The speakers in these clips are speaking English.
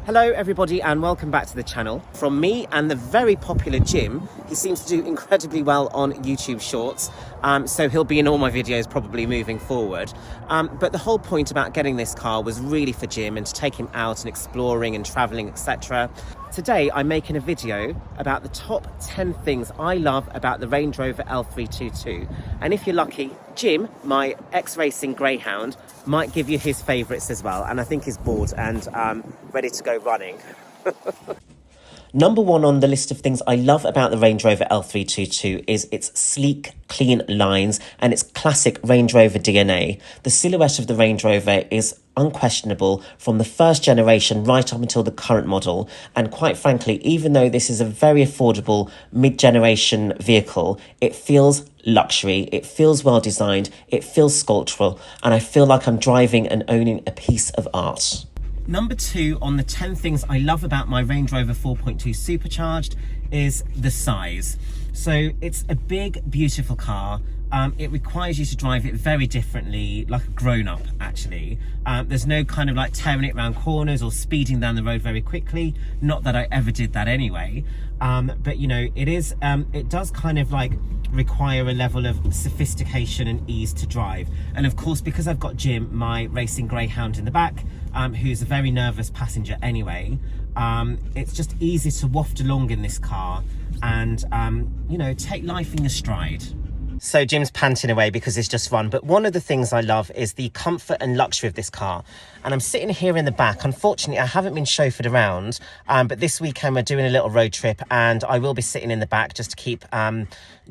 Hello everybody and welcome back to the channel. From me and the very popular Jim, he seems to do incredibly well on YouTube Shorts, so he'll be in all my videos probably moving forward. But the whole point about getting this car was really for Jim and to take him out and exploring and travelling, etc. Today I'm making a video about the top 10 things I love about the Range Rover L322. And if you're lucky, Jim, my ex-racing Greyhound, might give you his favourites as well. And I think he's bored and ready to go running. Number one on the list of things I love about the Range Rover L322 is its sleek, clean lines and its classic Range Rover DNA. The silhouette of the Range Rover is unquestionable from the first generation right up until the current model. And quite frankly, even though this is a very affordable mid-generation vehicle, it feels luxury, it feels well designed, it feels sculptural, and I feel like I'm driving and owning a piece of art. Number two on the 10 things I love about my Range Rover 4.2 Supercharged is the size. So it's a big, beautiful car. It requires you to drive it very differently, like a grown-up actually. There's no kind of like tearing it around corners or speeding down the road very quickly. Not that I ever did that anyway. But you know, it does kind of like require a level of sophistication and ease to drive. And of course, because I've got Jim, my racing Greyhound, in the back, who's a very nervous passenger anyway, it's just easy to waft along in this car and, you know, take life in your stride. So Jim's panting away because it's just fun. But one of the things I love is the comfort and luxury of this car. And I'm sitting here in the back. Unfortunately, I haven't been chauffeured around, but this weekend we're doing a little road trip and I will be sitting in the back just to keep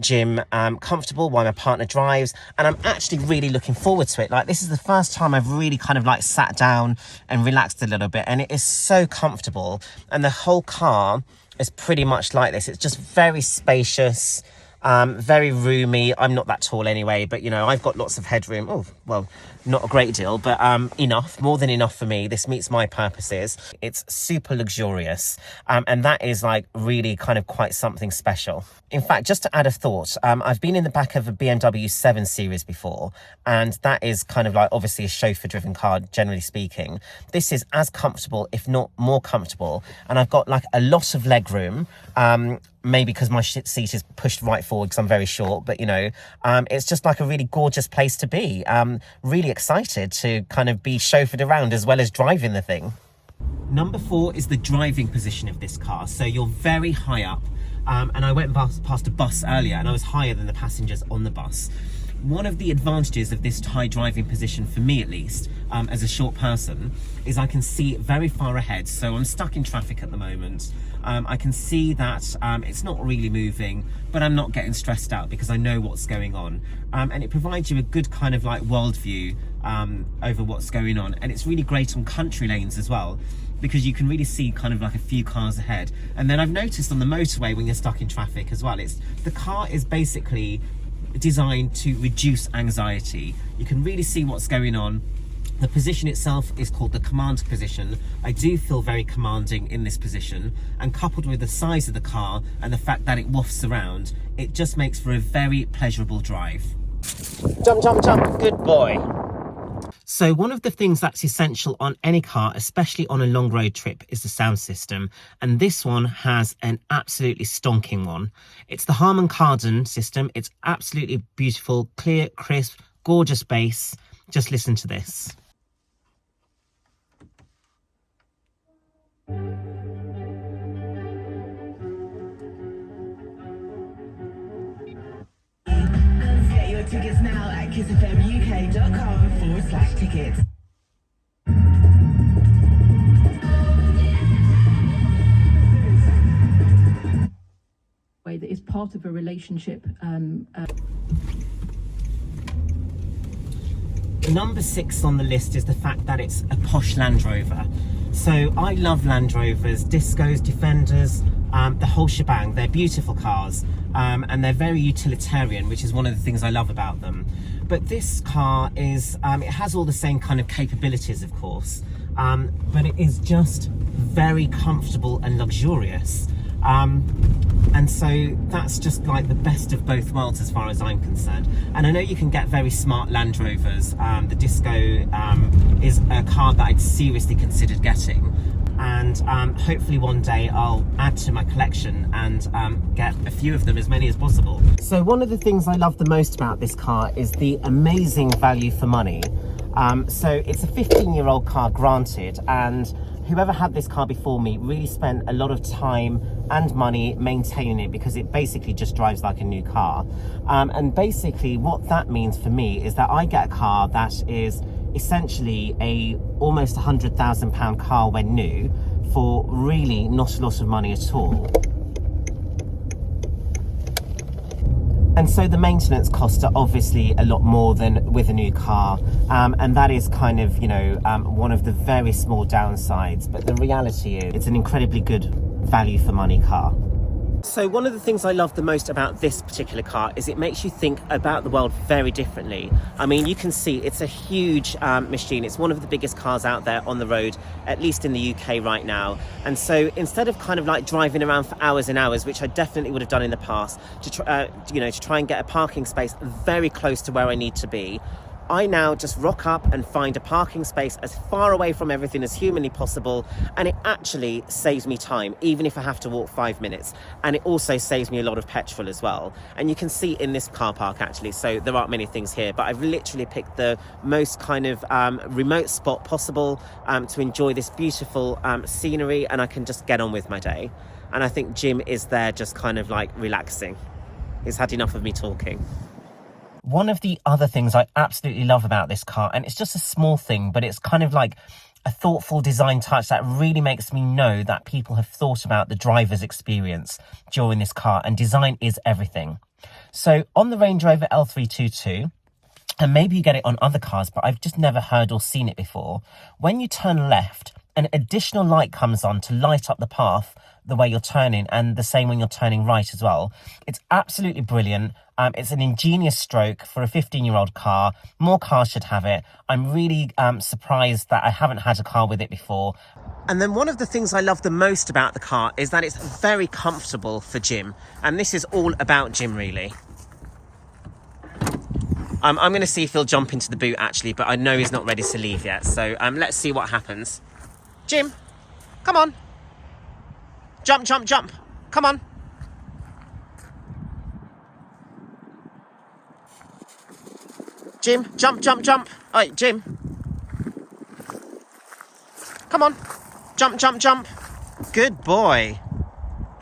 Jim comfortable while my partner drives. And I'm actually really looking forward to it. Like, this is the first time I've really kind of like sat down and relaxed a little bit, and it is so comfortable. And the whole car is pretty much like this. It's just very spacious. Very roomy. I'm not that tall anyway, but you know, I've got lots of headroom. Oh, well, not a great deal, but enough, more than enough for me. This meets my purposes. It's super luxurious, and that is like really kind of quite something special. In fact, just to add a thought, I've been in the back of a BMW 7 Series before, and that is kind of like obviously a chauffeur-driven car, generally speaking. This is as comfortable, if not more comfortable, and I've got like a lot of leg room. Maybe because my seat is pushed right forward because I'm very short, but you know, it's just like a really gorgeous place to be. Really excited to kind of be chauffeured around as well as driving the thing. Number 4 is the driving position of this car. So you're very high up, and I went past a bus earlier and I was higher than the passengers on the bus. One of the advantages of this high driving position, for me at least, as a short person, is I can see very far ahead. So I'm stuck in traffic at the moment. I can see that it's not really moving, but I'm not getting stressed out because I know what's going on. And it provides you a good kind of like world view over what's going on. And it's really great on country lanes as well, because you can really see kind of like a few cars ahead. And then I've noticed on the motorway when you're stuck in traffic as well, the car is basically designed to reduce anxiety. You can really see what's going on. The position itself is called the command position. I do feel very commanding in this position, and coupled with the size of the car and the fact that it wafts around, it just makes for a very pleasurable drive. Jump, jump, jump, good boy. So one of the things that's essential on any car, especially on a long road trip, is the sound system. And this one has an absolutely stonking one. It's the Harman Kardon system. It's absolutely beautiful, clear, crisp, gorgeous bass. Just listen to this. Get your tickets now at kissfmuk.com/tickets. Way that is part of a relationship. Number 6 on the list is the fact that it's a posh Land Rover. So I love Land Rovers, Discos, Defenders, the whole shebang. They're beautiful cars, and they're very utilitarian, which is one of the things I love about them. But this car is, it has all the same kind of capabilities, of course, but it is just very comfortable and luxurious. And so that's just like the best of both worlds as far as I'm concerned. And I know you can get very smart Land Rovers. The Disco is a car that I'd seriously considered getting. and hopefully one day I'll add to my collection and get a few of them, as many as possible. So one of the things I love the most about this car is the amazing value for money. So it's a 15-year-old car, granted, and whoever had this car before me really spent a lot of time and money maintaining it, because it basically just drives like a new car. And basically what that means for me is that I get a car that is essentially a almost £100,000 car when new, for really not a lot of money at all. And so the maintenance costs are obviously a lot more than with a new car, and that is kind of, you know, one of the very small downsides, but the reality is it's an incredibly good value for money car. So one of the things I love the most about this particular car is it makes you think about the world very differently. I mean, you can see it's a huge machine. It's one of the biggest cars out there on the road, at least in the UK right now. And so instead of kind of like driving around for hours and hours, which I definitely would have done in the past, to try and get a parking space very close to where I need to be, I now just rock up and find a parking space as far away from everything as humanly possible, and it actually saves me time, even if I have to walk 5 minutes. And it also saves me a lot of petrol as well. And you can see in this car park, actually, so there aren't many things here, but I've literally picked the most kind of remote spot possible to enjoy this beautiful scenery, and I can just get on with my day. And I think Jim is there just kind of like relaxing. He's had enough of me talking. One of the other things I absolutely love about this car, and it's just a small thing, but it's kind of like a thoughtful design touch that really makes me know that people have thought about the driver's experience during this car, and design is everything. So on the Range Rover L322, and maybe you get it on other cars, but I've just never heard or seen it before, when you turn left, an additional light comes on to light up the path the way you're turning, and the same when you're turning right as well. It's absolutely brilliant. It's an ingenious stroke for a 15-year-old car. More cars should have it. I'm really surprised that I haven't had a car with it before. And then one of the things I love the most about the car is that it's very comfortable for Jim. And this is all about Jim, really. I'm going to see if he'll jump into the boot, actually, but I know he's not ready to leave yet. So let's see what happens. Jim, come on. Jump, jump, jump. Come on. Jim, jump, jump, jump. All right, Jim. Come on. Jump, jump, jump. Good boy.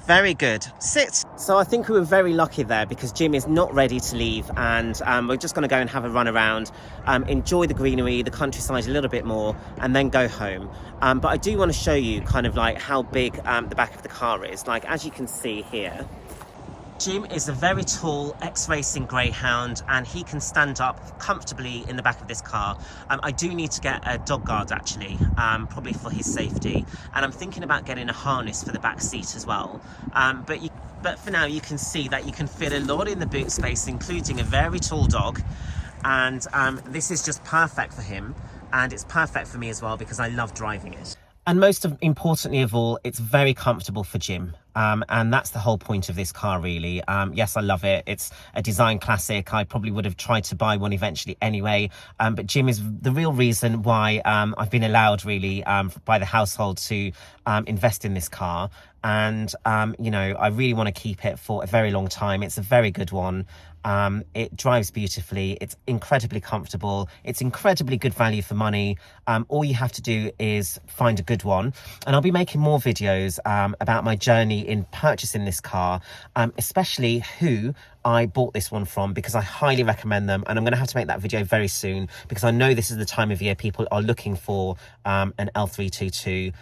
Very good. Sit. So I think we were very lucky there, because Jim is not ready to leave, and we're just going to go and have a run around, enjoy the greenery, the countryside a little bit more, and then go home. But I do want to show you kind of like how big the back of the car is. Like, as you can see here, Jim is a very tall ex-racing Greyhound, and he can stand up comfortably in the back of this car. I do need to get a dog guard, actually, probably for his safety, and I'm thinking about getting a harness for the back seat as well. But for now, you can see that you can fit a lot in the boot space, including a very tall dog, and this is just perfect for him, and it's perfect for me as well, because I love driving it. And most importantly of all, it's very comfortable for Jim. And that's the whole point of this car, really. Yes, I love it. It's a design classic. I probably would have tried to buy one eventually anyway. But Jim is the real reason why I've been allowed, really, by the household to invest in this car. And, you know, I really want to keep it for a very long time. It's a very good one. It drives beautifully. It's incredibly comfortable. It's incredibly good value for money. All you have to do is find a good one. And I'll be making more videos about my journey in purchasing this car, especially who I bought this one from, because I highly recommend them. And I'm going to have to make that video very soon, because I know this is the time of year people are looking for an L322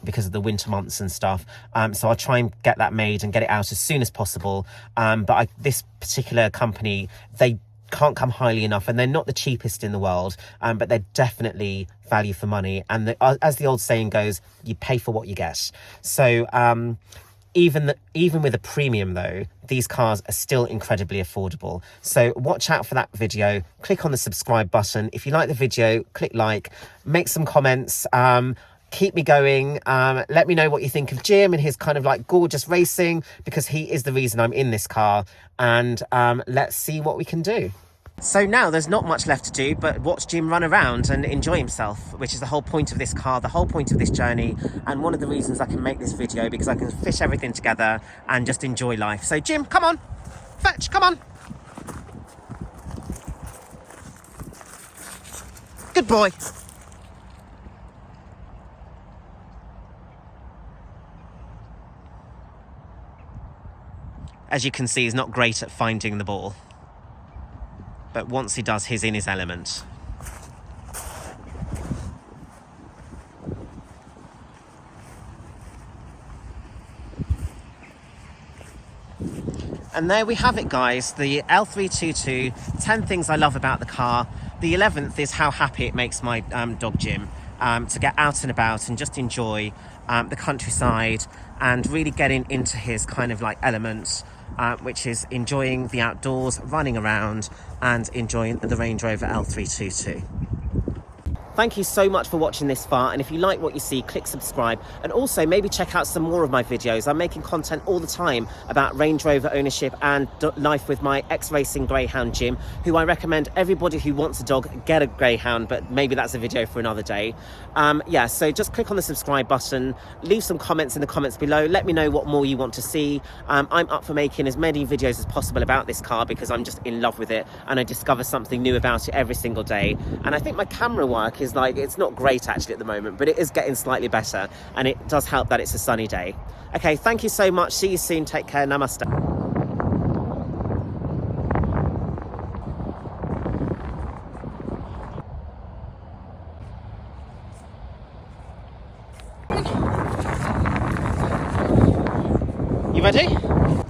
because of the winter months and stuff. So I'll try and get that made and get it out as soon as possible. But this particular company, they can't come highly enough, and they're not the cheapest in the world, but they're definitely value for money. And as the old saying goes, you pay for what you get. So even with a premium, though, these cars are still incredibly affordable. So watch out for that video. Click on the subscribe button. If you like the video, click like, make some comments. Keep me going. Let me know what you think of Jim and his kind of like gorgeous racing, because he is the reason I'm in this car. And let's see what we can do. So now there's not much left to do but watch Jim run around and enjoy himself, which is the whole point of this car, the whole point of this journey, and one of the reasons I can make this video, because I can fish everything together and just enjoy life. So Jim, come on, fetch, come on. Good boy. As you can see, he's not great at finding the ball, but once he does, he's in his element. And there we have it, guys, the L322, 10 things I love about the car. The 11th is how happy it makes my dog Jim to get out and about and just enjoy the countryside and really getting into his kind of like element, which is enjoying the outdoors, running around and enjoying the Range Rover L322. Thank you so much for watching this far, and if you like what you see, click subscribe, and also maybe check out some more of my videos. I'm making content all the time about Range Rover ownership and life with my ex-racing Greyhound Jim, who I recommend everybody who wants a dog get a Greyhound, but maybe that's a video for another day. Yeah, so just click on the subscribe button, leave some comments in the comments below, let me know what more you want to see. I'm up for making as many videos as possible about this car because I'm just in love with it and I discover something new about it every single day. And I think my camera work is like, it's not great actually at the moment, but it is getting slightly better, and it does help that it's a sunny day. Okay, thank you so much. See you soon. Take care. Namaste. You ready?